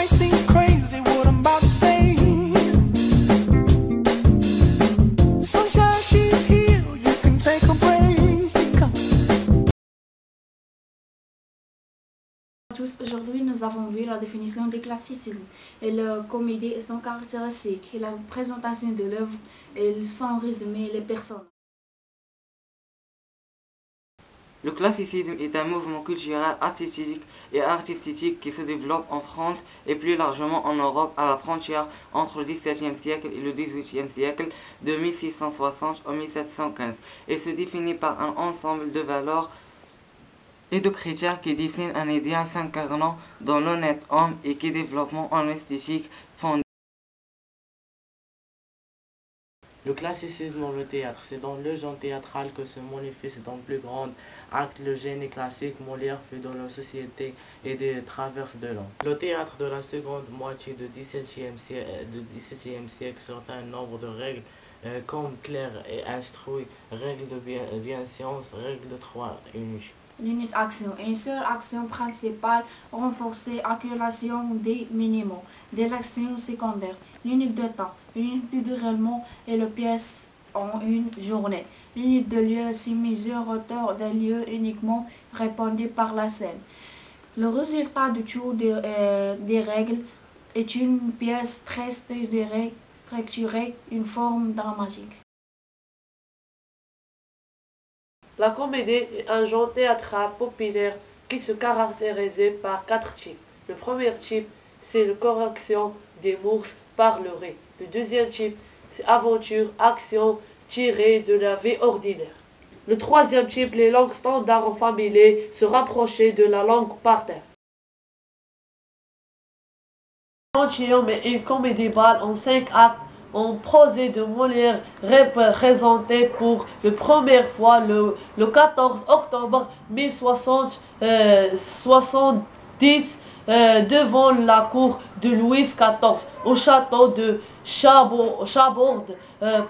might seem crazy what I'm about to say. Sunshine, she's here, you can take a break. Tous, aujourd'hui nous avons vu la définition du classicisme et la comédie et son caractéristique et la présentation de l'œuvre et son résumé les personnes. Le classicisme est un mouvement culturel, artistique qui se développe en France et plus largement en Europe à la frontière entre le XVIIe siècle et le XVIIIe siècle de 1660 à 1715 et se définit par un ensemble de valeurs et de critères qui dessinent un idéal s'incarnant dans l'honnête homme et qui développent en esthétique fondée. Le classicisme dans le théâtre, c'est dans le genre théâtral que se manifeste dans le plus grand acte le génie classique. Molière fut dans la société et des traverses de l'an. Le théâtre de la seconde moitié du XVIIe siècle, certain nombre de règles comme clair et instruit, règles de bienséance, règles de trois uniques. L'unité action, une seule action principale renforcée, accumulation des minimums, de l'action secondaire, l'unité de temps, l'unité de déroulement et le pièce en une journée, l'unité de lieu, si mesure hauteur des lieux uniquement répandue par la scène. Le résultat du tour des règles est une pièce très structurée, une forme dramatique. La comédie est un genre théâtral populaire qui se caractérise par 4 types. Le premier type, c'est la correction des mœurs par le rire. Le deuxième type, c'est aventure, action tirée de la vie ordinaire. Le troisième type, les langues standards en familier, se rapprocher de la langue par terre. Gentilhomme est une comédie bal en 5 actes en prosée de Molière, représenté pour la première fois le 14 octobre 1070 devant la cour de Louis XIV au château de Chabord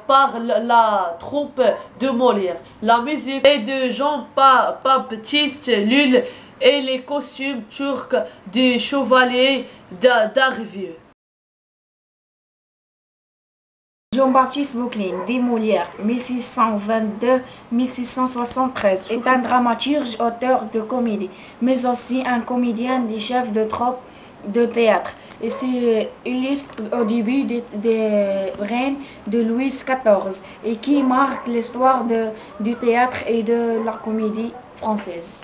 par la troupe de Molière. La musique est de Jean-Baptiste Lully et les costumes turcs du chevalier d'Arrivieux. Jean-Baptiste Bouclin, dit Molière, 1622-1673, est un dramaturge, auteur de comédie, mais aussi un comédien et chef de troupe de théâtre. Il s'illustre au début des règne de Louis XIV et qui marque l'histoire du théâtre et de la comédie française.